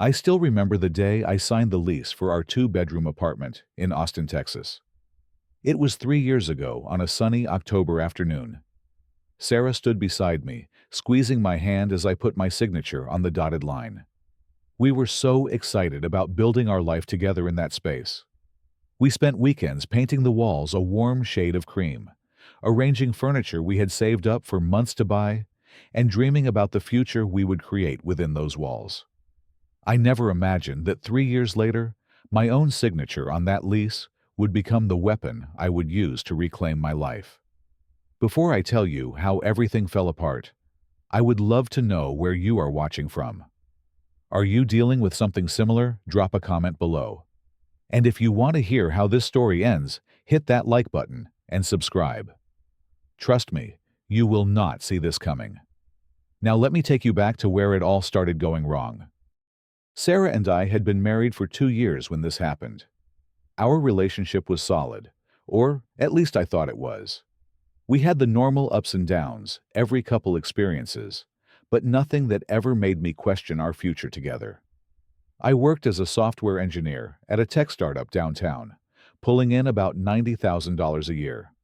I still remember the day I signed the lease for our two-bedroom apartment in Austin, Texas. It was 3 years ago on a sunny October afternoon. Sarah stood beside me, squeezing my hand as I put my signature on the dotted line. We were so excited about building our life together in that space. We spent weekends painting the walls a warm shade of cream, arranging furniture we had saved up for months to buy, and dreaming about the future we would create within those walls. I never imagined that 3 years later, my own signature on that lease would become the weapon I would use to reclaim my life. Before I tell you how everything fell apart, I would love to know where you are watching from. Are you dealing with something similar? Drop a comment below. And if you want to hear how this story ends, hit that like button and subscribe. Trust me, you will not see this coming. Now let me take you back to where it all started going wrong. Sarah and I had been married for 2 years when this happened. Our relationship was solid, or at least I thought it was. We had the normal ups and downs every couple experiences, but nothing that ever made me question our future together. I worked as a software engineer at a tech startup downtown, pulling in about $90,000 a year.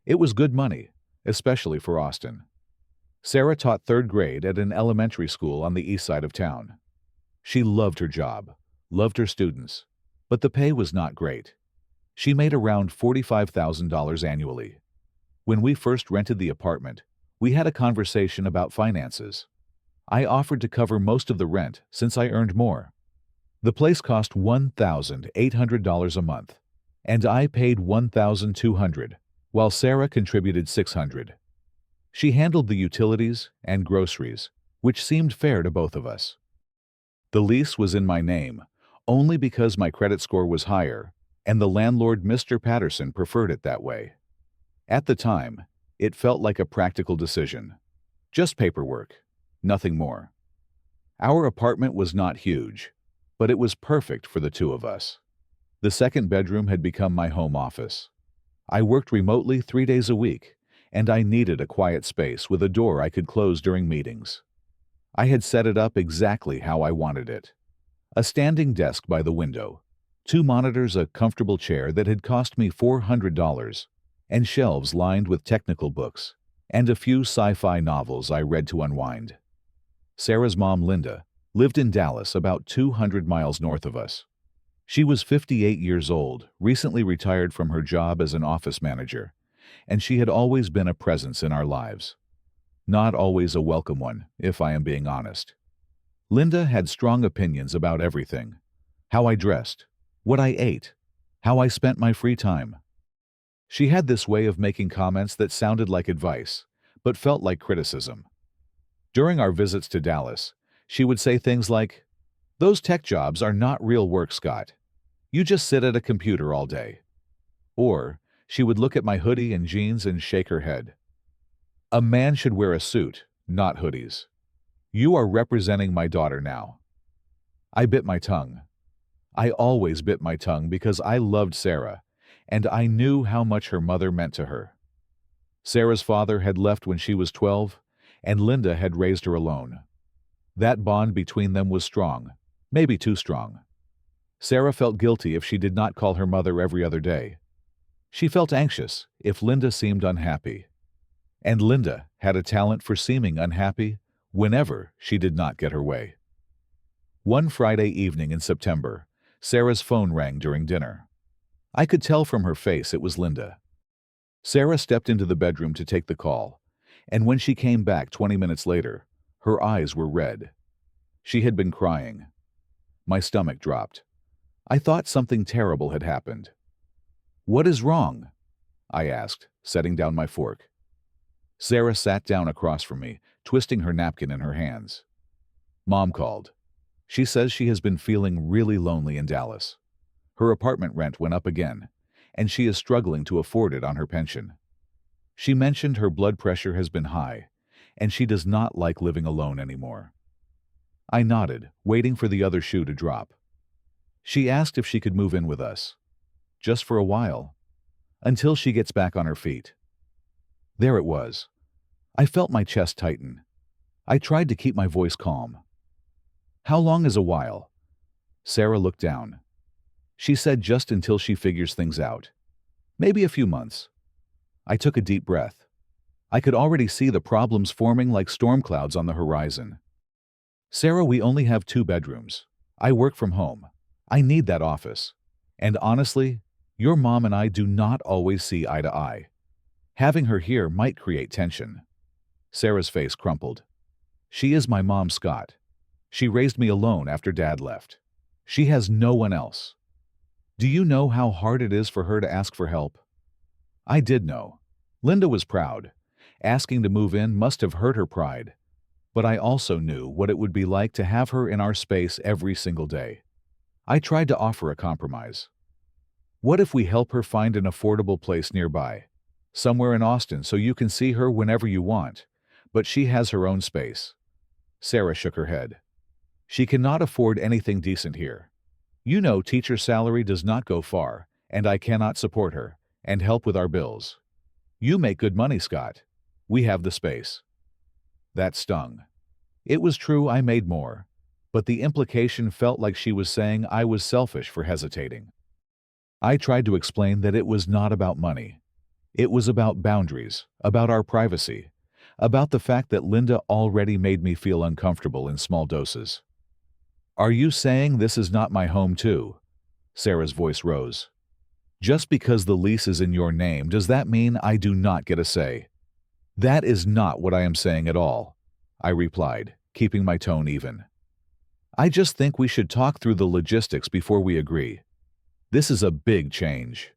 It was good money, especially for Austin. Sarah taught third grade at an elementary school on the east side of town. She loved her job, loved her students, but the pay was not great. She made around $45,000 annually. When we first rented the apartment, we had a conversation about finances. I offered to cover most of the rent since I earned more. The place cost $1,800 a month, and I paid $1,200, while Sarah contributed $600. She handled the utilities and groceries, which seemed fair to both of us. The lease was in my name, only because my credit score was higher, and the landlord, Mr. Patterson, preferred it that way. At the time, it felt like a practical decision. Just paperwork, nothing more. Our apartment was not huge, but it was perfect for the two of us. The second bedroom had become my home office. I worked remotely 3 days a week, and I needed a quiet space with a door I could close during meetings. I had set it up exactly how I wanted it. A standing desk by the window, 2 monitors, a comfortable chair that had cost me $400, and shelves lined with technical books, and a few sci-fi novels I read to unwind. Sarah's mom, Linda, lived in Dallas, about 200 miles north of us. She was 58 years old, recently retired from her job as an office manager, and she had always been a presence in our lives. Not always a welcome one, if I am being honest. Linda had strong opinions about everything: how I dressed, what I ate, how I spent my free time. She had this way of making comments that sounded like advice, but felt like criticism. During our visits to Dallas, she would say things like, "Those tech jobs are not real work, Scott. You just sit at a computer all day." Or she would look at my hoodie and jeans and shake her head. "A man should wear a suit, not hoodies. You are representing my daughter now." I bit my tongue. I always bit my tongue because I loved Sarah, and I knew how much her mother meant to her. Sarah's father had left when she was 12, and Linda had raised her alone. That bond between them was strong, maybe too strong. Sarah felt guilty if she did not call her mother every other day. She felt anxious if Linda seemed unhappy. And Linda had a talent for seeming unhappy whenever she did not get her way. One Friday evening in September, Sarah's phone rang during dinner. I could tell from her face it was Linda. Sarah stepped into the bedroom to take the call, and when she came back 20 minutes later, her eyes were red. She had been crying. My stomach dropped. I thought something terrible had happened. "What is wrong?" I asked, setting down my fork. Sarah sat down across from me, twisting her napkin in her hands. "Mom called. She says she has been feeling really lonely in Dallas. Her apartment rent went up again, and she is struggling to afford it on her pension. She mentioned her blood pressure has been high, and she does not like living alone anymore." I nodded, waiting for the other shoe to drop. She asked if she could move in with us. Just for a while. Until she gets back on her feet. There it was. I felt my chest tighten. I tried to keep my voice calm. How long is a while? Sarah looked down. She said just until she figures things out. Maybe a few months. I took a deep breath. I could already see the problems forming like storm clouds on the horizon. Sarah, we only have 2 bedrooms. I work from home. I need that office. And honestly, your mom and I do not always see eye to eye. Having her here might create tension. Sarah's face crumpled. She is my mom, Scott. She raised me alone after Dad left. She has no one else. Do you know how hard it is for her to ask for help? I did know. Linda was proud. Asking to move in must have hurt her pride. But I also knew what it would be like to have her in our space every single day. I tried to offer a compromise. What if we help her find an affordable place nearby? Somewhere in Austin so you can see her whenever you want, but she has her own space. Sarah shook her head. She cannot afford anything decent here. You know teacher salary does not go far, and I cannot support her and help with our bills. You make good money, Scott. We have the space. That stung. It was true I made more, but the implication felt like she was saying I was selfish for hesitating. I tried to explain that it was not about money. It was about boundaries, about our privacy, about the fact that Linda already made me feel uncomfortable in small doses. Are you saying this is not my home too? Sarah's voice rose. Just because the lease is in your name, does that mean I do not get a say? That is not what I am saying at all, I replied, keeping my tone even. I just think we should talk through the logistics before we agree. This is a big change.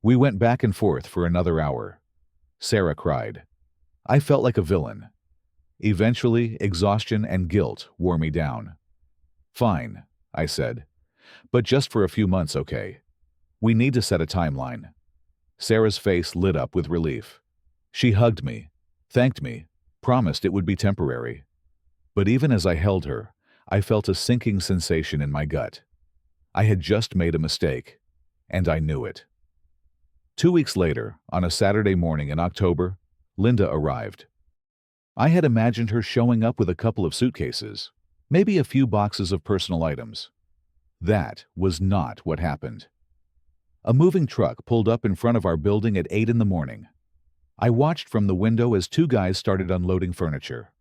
We went back and forth for another hour. Sarah cried. I felt like a villain. Eventually, exhaustion and guilt wore me down. Fine, I said. But just for a few months, okay? We need to set a timeline. Sarah's face lit up with relief. She hugged me, thanked me, promised it would be temporary. But even as I held her, I felt a sinking sensation in my gut. I had just made a mistake, and I knew it. 2 weeks later, on a Saturday morning in October, Linda arrived. I had imagined her showing up with a couple of suitcases, maybe a few boxes of personal items. That was not what happened. A moving truck pulled up in front of our building at 8 in the morning. I watched from the window as 2 guys started unloading furniture.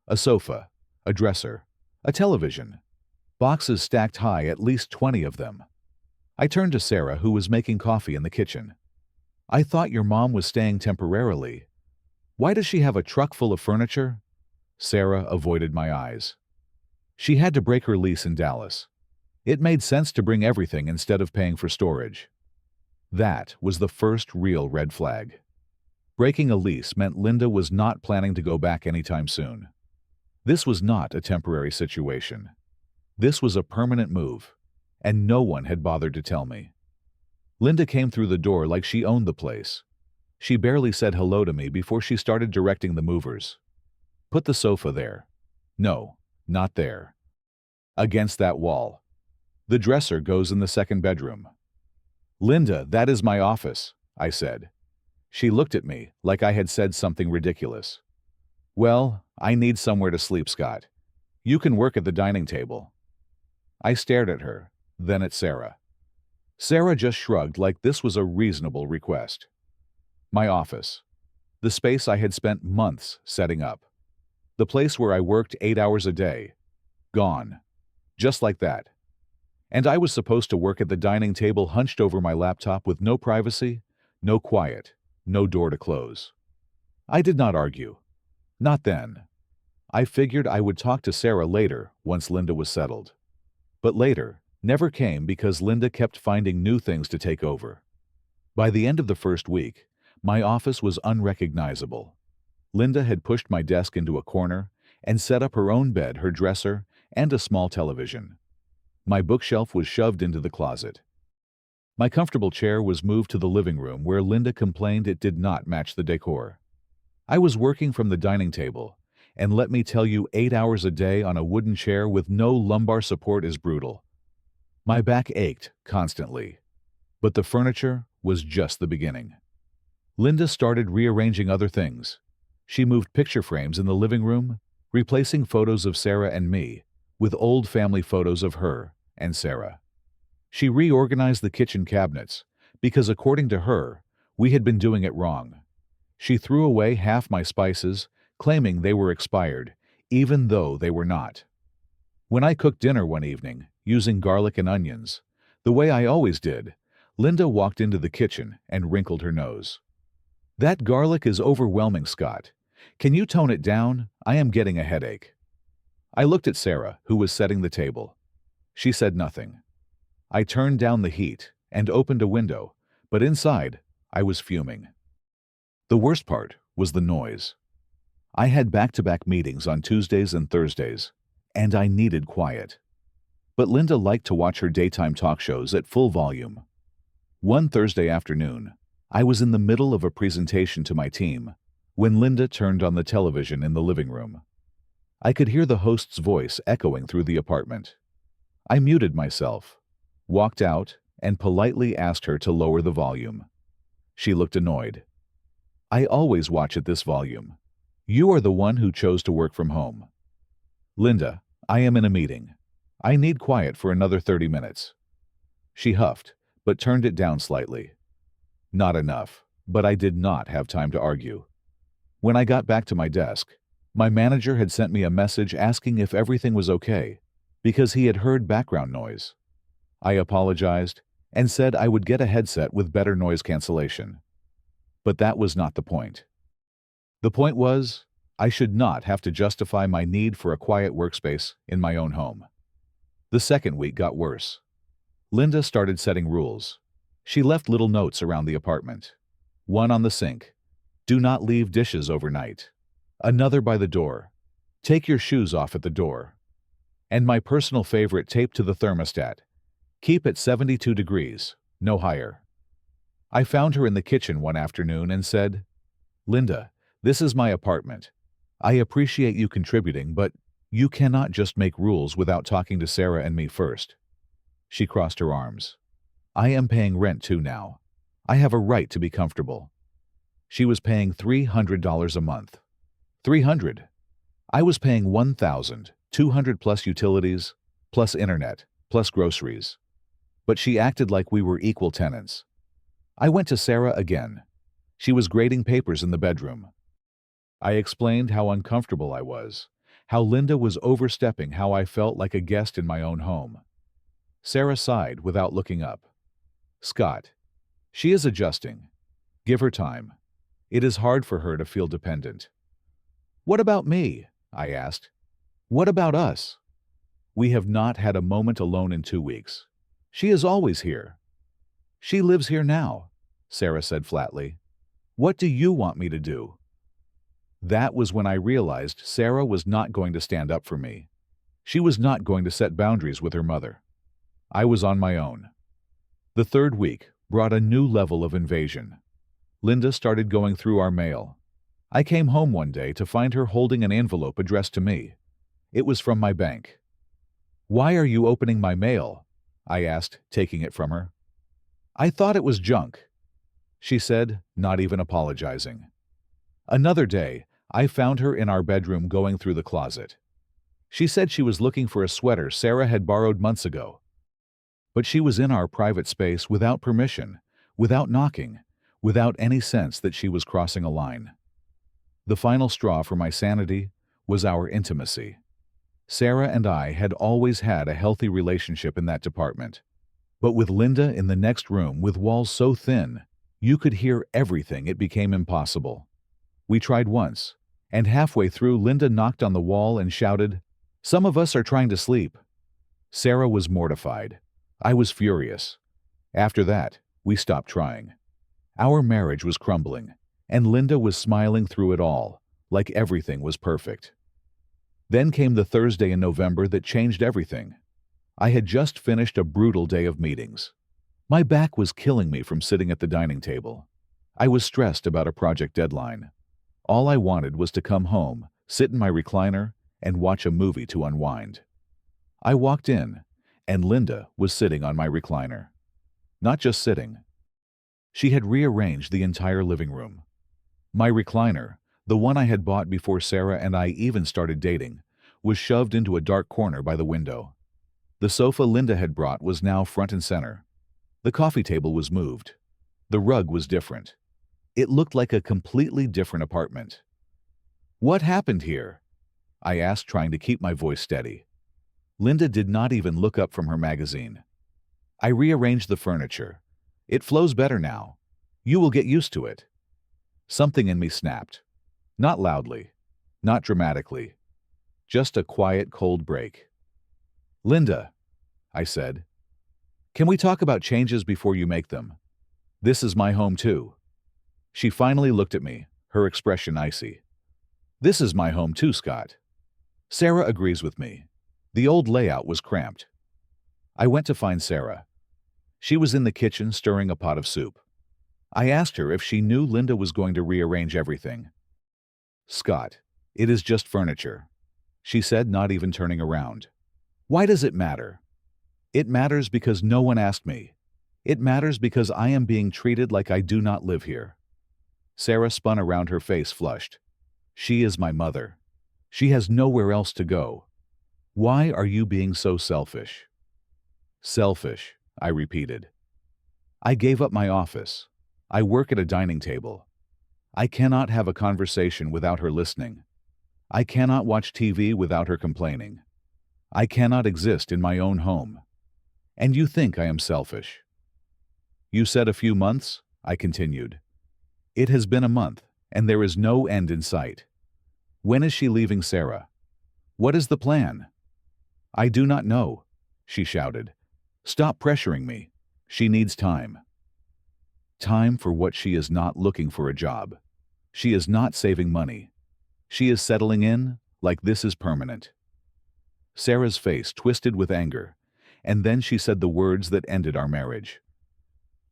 A sofa, a dresser, a television. Boxes stacked high, at least 20 of them. I turned to Sarah, who was making coffee in the kitchen. I thought your mom was staying temporarily. Why does she have a truck full of furniture? Sarah avoided my eyes. She had to break her lease in Dallas. It made sense to bring everything instead of paying for storage. That was the first real red flag. Breaking a lease meant Linda was not planning to go back anytime soon. This was not a temporary situation. This was a permanent move, and no one had bothered to tell me. Linda came through the door like she owned the place. She barely said hello to me before she started directing the movers. Put the sofa there. No, not there. Against that wall. The dresser goes in the second bedroom. Linda, that is my office, I said. She looked at me like I had said something ridiculous. Well, I need somewhere to sleep, Scott. You can work at the dining table. I stared at her, then at Sarah. Sarah just shrugged like this was a reasonable request. My office. The space I had spent months setting up. The place where I worked 8 hours a day. Gone. Just like that. And I was supposed to work at the dining table hunched over my laptop with no privacy, no quiet, no door to close. I did not argue. Not then. I figured I would talk to Sarah later once Linda was settled. But later never came because Linda kept finding new things to take over. By the end of the first week, my office was unrecognizable. Linda had pushed my desk into a corner and set up her own bed, her dresser, and a small television. My bookshelf was shoved into the closet. My comfortable chair was moved to the living room where Linda complained it did not match the decor. I was working from the dining table, and let me tell you, 8 hours a day on a wooden chair with no lumbar support is brutal. My back ached constantly, but the furniture was just the beginning. Linda started rearranging other things. She moved picture frames in the living room, replacing photos of Sarah and me, with old family photos of her and Sarah. She reorganized the kitchen cabinets because, according to her, we had been doing it wrong. She threw away half my spices, claiming they were expired, even though they were not. When I cooked dinner one evening, using garlic and onions, the way I always did, Linda walked into the kitchen and wrinkled her nose. "That garlic is overwhelming, Scott. Can you tone it down? I am getting a headache." I looked at Sarah, who was setting the table. She said nothing. I turned down the heat and opened a window, but inside, I was fuming. The worst part was the noise. I had back-to-back meetings on Tuesdays and Thursdays, and I needed quiet. But Linda liked to watch her daytime talk shows at full volume. One Thursday afternoon, I was in the middle of a presentation to my team when Linda turned on the television in the living room. I could hear the host's voice echoing through the apartment. I muted myself, walked out, and politely asked her to lower the volume. She looked annoyed. "I always watch at this volume. You are the one who chose to work from home." "Linda, I am in a meeting. I need quiet for another 30 minutes. She huffed, but turned it down slightly. Not enough, but I did not have time to argue. When I got back to my desk, my manager had sent me a message asking if everything was okay, because he had heard background noise. I apologized and said I would get a headset with better noise cancellation. But that was not the point. The point was, I should not have to justify my need for a quiet workspace in my own home. The second week got worse. Linda started setting rules. She left little notes around the apartment. One on the sink: "Do not leave dishes overnight." Another by the door: "Take your shoes off at the door." And my personal favorite taped to the thermostat: "Keep at 72 degrees, no higher." I found her in the kitchen one afternoon and said, "Linda, this is my apartment. I appreciate you contributing, but you cannot just make rules without talking to Sarah and me first." She crossed her arms. "I am paying rent too now. I have a right to be comfortable." She was paying $300 a month. 300. I was paying 1,200 plus utilities, plus internet, plus groceries. But she acted like we were equal tenants. I went to Sarah again. She was grading papers in the bedroom. I explained how uncomfortable I was, how Linda was overstepping how I felt like a guest in my own home. Sarah sighed without looking up. "Scott, she is adjusting. Give her time. It is hard for her to feel dependent." "What about me?" I asked. "What about us?" "We have not had a moment alone in 2 weeks. She is always here." "She lives here now," Sarah said flatly. "What do you want me to do?" That was when I realized Sarah was not going to stand up for me. She was not going to set boundaries with her mother. I was on my own. The third week brought a new level of invasion. Linda started going through our mail. I came home one day to find her holding an envelope addressed to me. It was from my bank. "Why are you opening my mail?" I asked, taking it from her. "I thought it was junk," she said, not even apologizing. Another day, I found her in our bedroom going through the closet. She said she was looking for a sweater Sarah had borrowed months ago. But she was in our private space without permission, without knocking, without any sense that she was crossing a line. The final straw for my sanity was our intimacy. Sarah and I had always had a healthy relationship in that department. But with Linda in the next room with walls so thin, you could hear everything, it became impossible. We tried once, and halfway through Linda knocked on the wall and shouted, "Some of us are trying to sleep." Sarah was mortified. I was furious. After that, we stopped trying. Our marriage was crumbling, and Linda was smiling through it all, like everything was perfect. Then came the Thursday in November that changed everything. I had just finished a brutal day of meetings. My back was killing me from sitting at the dining table. I was stressed about a project deadline. All I wanted was to come home, sit in my recliner, and watch a movie to unwind. I walked in, and Linda was sitting on my recliner. Not just sitting. She had rearranged the entire living room. My recliner, the one I had bought before Sarah and I even started dating, was shoved into a dark corner by the window. The sofa Linda had brought was now front and center. The coffee table was moved. The rug was different. It looked like a completely different apartment. "What happened here?" I asked, trying to keep my voice steady. Linda did not even look up from her magazine. "I rearranged the furniture. It flows better now. You will get used to it." Something in me snapped. Not loudly, not dramatically, just a quiet, cold break. "Linda," I said, "can we talk about changes before you make them? This is my home too." She finally looked at me, her expression icy. "This is my home too, Scott." Sarah agrees with me. The old layout was cramped. I went to find Sarah. She was in the kitchen stirring a pot of soup. I asked her if she knew Linda was going to rearrange everything. "Scott, it is just furniture," she said, not even turning around. "Why does it matter?" "It matters because no one asked me. It matters because I am being treated like I do not live here." Sarah spun around, her face flushed. "She is my mother. She has nowhere else to go. Why are you being so selfish?" "Selfish," I repeated. "I gave up my office. I work at a dining table. I cannot have a conversation without her listening. I cannot watch TV without her complaining. I cannot exist in my own home. And you think I am selfish?" "You said a few months," I continued. "It has been a month, and there is no end in sight. When is she leaving, Sarah? What is the plan?" "I do not know," she shouted. "Stop pressuring me. She needs time." Time for what? She is not looking for a job. She is not saving money. She is settling in like this is permanent. Sarah's face twisted with anger, and then she said the words that ended our marriage.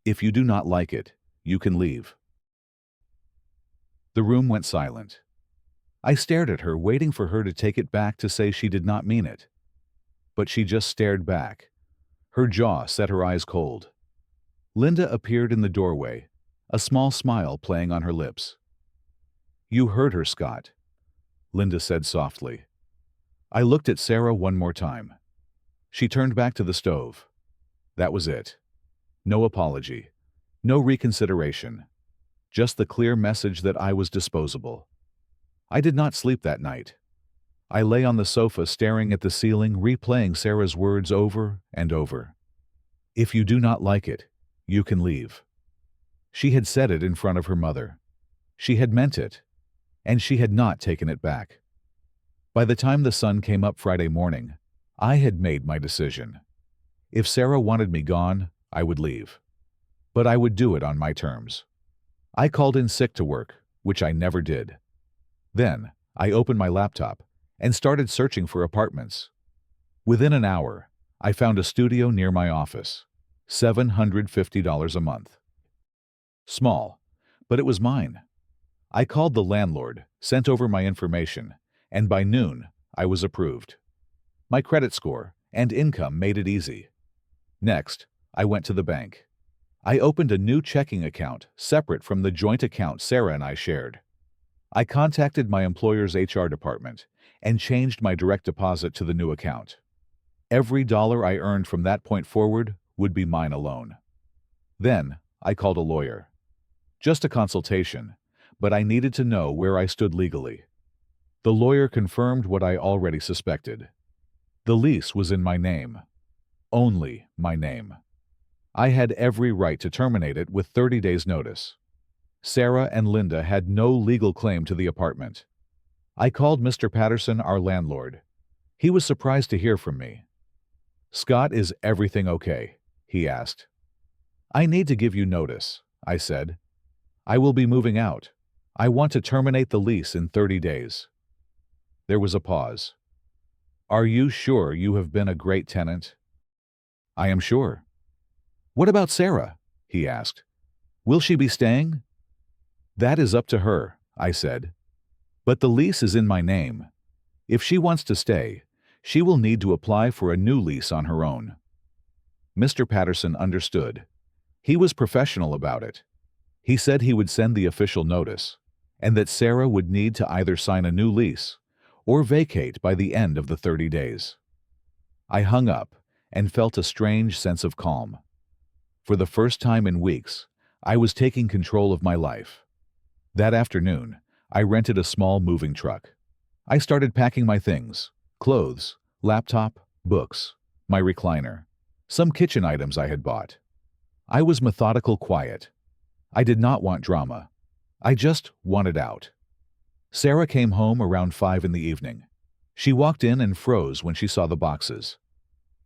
"If you do not like it, you can leave." The room went silent. I stared at her, waiting for her to take it back, to say she did not mean it. But she just stared back. Her jaw set, her eyes cold. Linda appeared in the doorway, a small smile playing on her lips. "You heard her, Scott," Linda said softly. I looked at Sarah one more time. She turned back to the stove. That was it. No apology. No reconsideration. Just the clear message that I was disposable. I did not sleep that night. I lay on the sofa staring at the ceiling, replaying Sarah's words over and over. "If you do not like it, you can leave." She had said it in front of her mother. She had meant it, and she had not taken it back. By the time the sun came up Friday morning, I had made my decision. If Sarah wanted me gone, I would leave. But I would do it on my terms. I called in sick to work, which I never did. Then, I opened my laptop and started searching for apartments. Within an hour, I found a studio near my office. $750 a month. Small, but it was mine. I called the landlord, sent over my information, and by noon, I was approved. My credit score and income made it easy. Next, I went to the bank. I opened a new checking account separate from the joint account Sarah and I shared. I contacted my employer's HR department and changed my direct deposit to the new account. Every dollar I earned from that point forward would be mine alone. Then, I called a lawyer. Just a consultation, but I needed to know where I stood legally. The lawyer confirmed what I already suspected. The lease was in my name. Only my name. I had every right to terminate it with 30 days' notice. Sarah and Linda had no legal claim to the apartment. I called Mr. Patterson, our landlord. He was surprised to hear from me. "Scott, is everything okay?" he asked. "I need to give you notice," I said. "I will be moving out. I want to terminate the lease in 30 days. There was a pause. "Are you sure? You have been a great tenant." "I am sure." "What about Sarah?" he asked. "Will she be staying?" "That is up to her," I said. "But the lease is in my name. If she wants to stay, she will need to apply for a new lease on her own." Mr. Patterson understood. He was professional about it. He said he would send the official notice, and that Sarah would need to either sign a new lease or vacate by the end of the 30 days. I hung up and felt a strange sense of calm. For the first time in weeks, I was taking control of my life. That afternoon, I rented a small moving truck. I started packing my things: clothes, laptop, books, my recliner, some kitchen items I had bought. I was methodical, quiet. I did not want drama. I just wanted out. Sarah came home around 5 in the evening. She walked in and froze when she saw the boxes.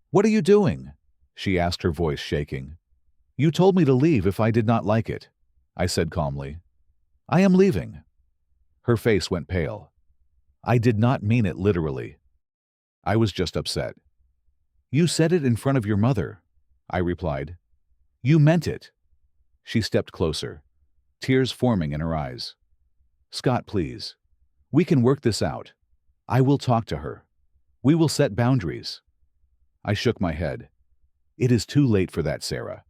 "What are you doing?" she asked, her voice shaking. "You told me to leave if I did not like it," I said calmly. "I am leaving." Her face went pale. "I did not mean it literally. I was just upset." "You said it in front of your mother," I replied. "You meant it." She stepped closer, tears forming in her eyes. "Scott, please. We can work this out. I will talk to her. We will set boundaries." I shook my head. "It is too late for that, Sarah.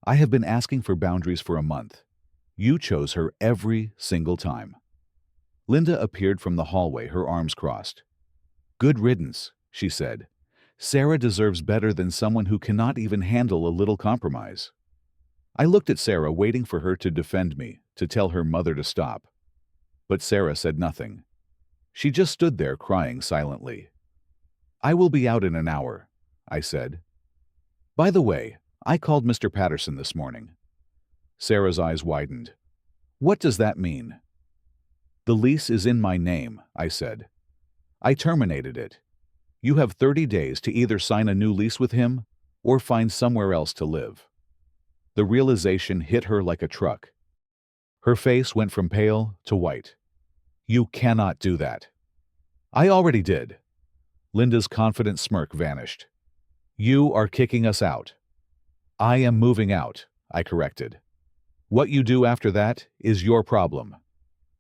I have been asking for boundaries for a month. You chose her every single time." Linda appeared from the hallway, her arms crossed. "Good riddance," she said. "Sarah deserves better than someone who cannot even handle a little compromise." I looked at Sarah, waiting for her to defend me, to tell her mother to stop. But Sarah said nothing. She just stood there crying silently. "I will be out in an hour," I said. "By the way, I called Mr. Patterson this morning." Sarah's eyes widened. "What does that mean?" "The lease is in my name," I said. "I terminated it. You have 30 days to either sign a new lease with him or find somewhere else to live." The realization hit her like a truck. Her face went from pale to white. "You cannot do that." "I already did." Linda's confident smirk vanished. "You are kicking us out." "I am moving out," I corrected. "What you do after that is your problem.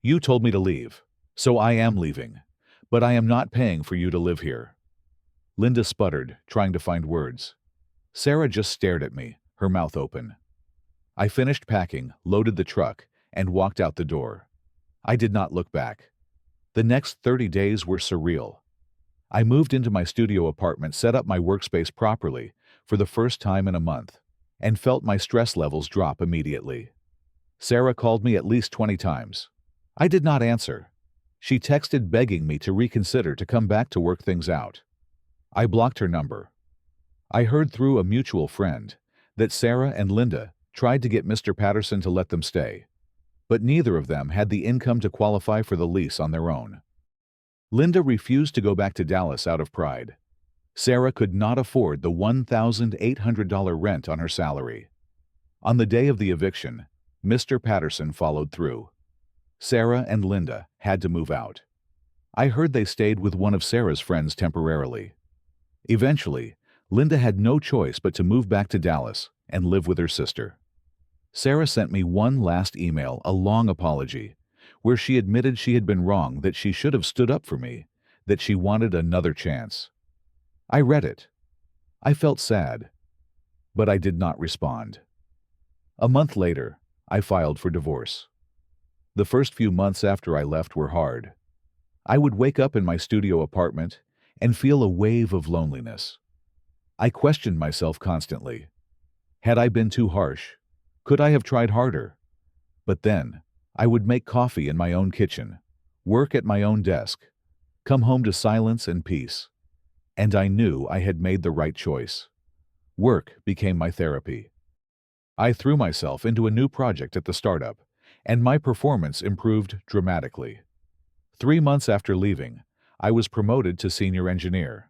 You told me to leave, so I am leaving, but I am not paying for you to live here." Linda sputtered, trying to find words. Sarah just stared at me, her mouth open. I finished packing, loaded the truck, and walked out the door. I did not look back. The next 30 days were surreal. I moved into my studio apartment, set up my workspace properly for the first time in a month, and felt my stress levels drop immediately. Sarah called me at least 20 times. I did not answer. She texted begging me to reconsider, to come back to work things out. I blocked her number. I heard through a mutual friend that Sarah and Linda tried to get Mr. Patterson to let them stay, but neither of them had the income to qualify for the lease on their own. Linda refused to go back to Dallas out of pride. Sarah could not afford the $1,800 rent on her salary. On the day of the eviction, Mr. Patterson followed through. Sarah and Linda had to move out. I heard they stayed with one of Sarah's friends temporarily. Eventually, Linda had no choice but to move back to Dallas and live with her sister. Sarah sent me one last email, a long apology, where she admitted she had been wrong, that she should have stood up for me, that she wanted another chance. I read it. I felt sad, but I did not respond. A month later, I filed for divorce. The first few months after I left were hard. I would wake up in my studio apartment and feel a wave of loneliness. I questioned myself constantly. Had I been too harsh? Could I have tried harder? But then, I would make coffee in my own kitchen, work at my own desk, come home to silence and peace. And I knew I had made the right choice. Work became my therapy. I threw myself into a new project at the startup, and my performance improved dramatically. 3 months after leaving, I was promoted to senior engineer.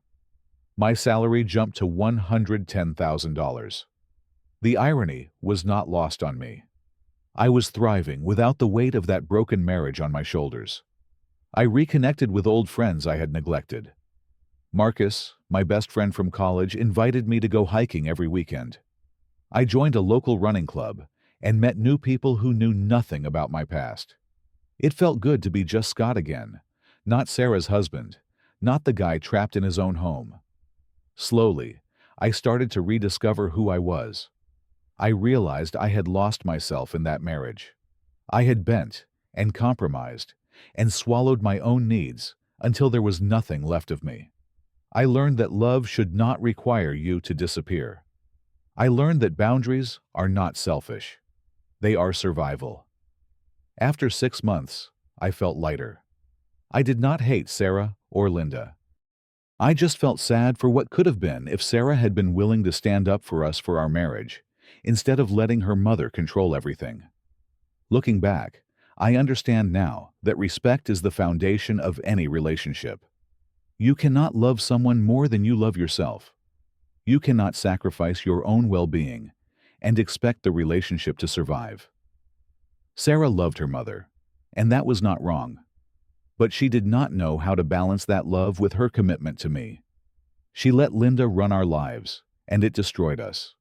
My salary jumped to $110,000. The irony was not lost on me. I was thriving without the weight of that broken marriage on my shoulders. I reconnected with old friends I had neglected. Marcus, my best friend from college, invited me to go hiking every weekend. I joined a local running club and met new people who knew nothing about my past. It felt good to be just Scott again, not Sarah's husband, not the guy trapped in his own home. Slowly, I started to rediscover who I was. I realized I had lost myself in that marriage. I had bent and compromised and swallowed my own needs until there was nothing left of me. I learned that love should not require you to disappear. I learned that boundaries are not selfish. They are survival. After 6 months, I felt lighter. I did not hate Sarah or Linda. I just felt sad for what could have been if Sarah had been willing to stand up for us for our marriage, instead of letting her mother control everything. Looking back, I understand now that respect is the foundation of any relationship. You cannot love someone more than you love yourself. You cannot sacrifice your own well-being and expect the relationship to survive. Sarah loved her mother, and that was not wrong. But she did not know how to balance that love with her commitment to me. She let Linda run our lives, and it destroyed us.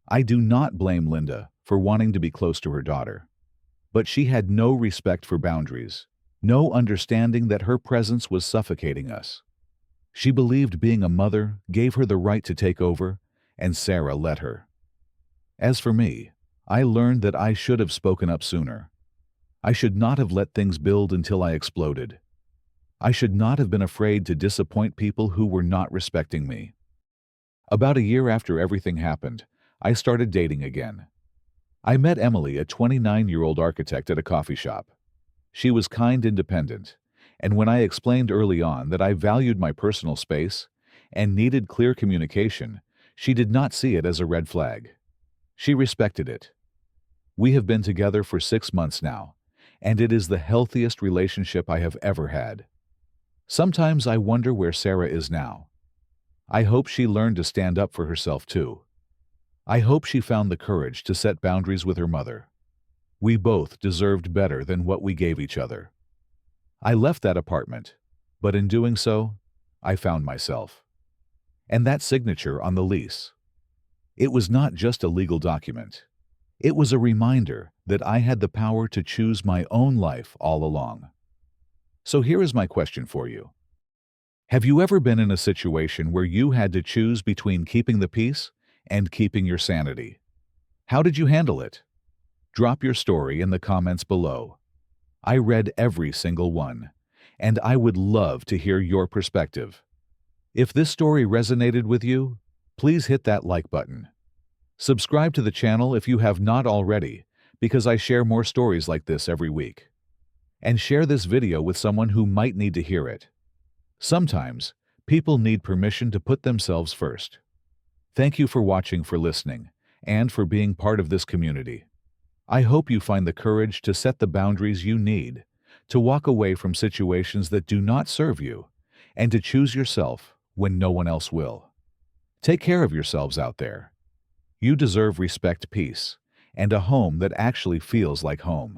I do not blame Linda for wanting to be close to her daughter. But she had no respect for boundaries, no understanding that her presence was suffocating us. She believed being a mother gave her the right to take over, and Sarah let her. As for me, I learned that I should have spoken up sooner. I should not have let things build until I exploded. I should not have been afraid to disappoint people who were not respecting me. About a year after everything happened, I started dating again. I met Emily, a 29-year-old architect, at a coffee shop. She was kind, independent, and when I explained early on that I valued my personal space and needed clear communication, she did not see it as a red flag. She respected it. We have been together for 6 months now, and it is the healthiest relationship I have ever had. Sometimes I wonder where Sarah is now. I hope she learned to stand up for herself too. I hope she found the courage to set boundaries with her mother. We both deserved better than what we gave each other. I left that apartment, but in doing so, I found myself. And that signature on the lease. It was not just a legal document. It was a reminder that I had the power to choose my own life all along. So here is my question for you. Have you ever been in a situation where you had to choose between keeping the peace and keeping your sanity? How did you handle it? Drop your story in the comments below. I read every single one, and I would love to hear your perspective. If this story resonated with you, please hit that like button. Subscribe to the channel if you have not already, because I share more stories like this every week. And share this video with someone who might need to hear it. Sometimes, people need permission to put themselves first. Thank you for watching, for listening, and for being part of this community. I hope you find the courage to set the boundaries you need, to walk away from situations that do not serve you, and to choose yourself when no one else will. Take care of yourselves out there. You deserve respect, peace, and a home that actually feels like home.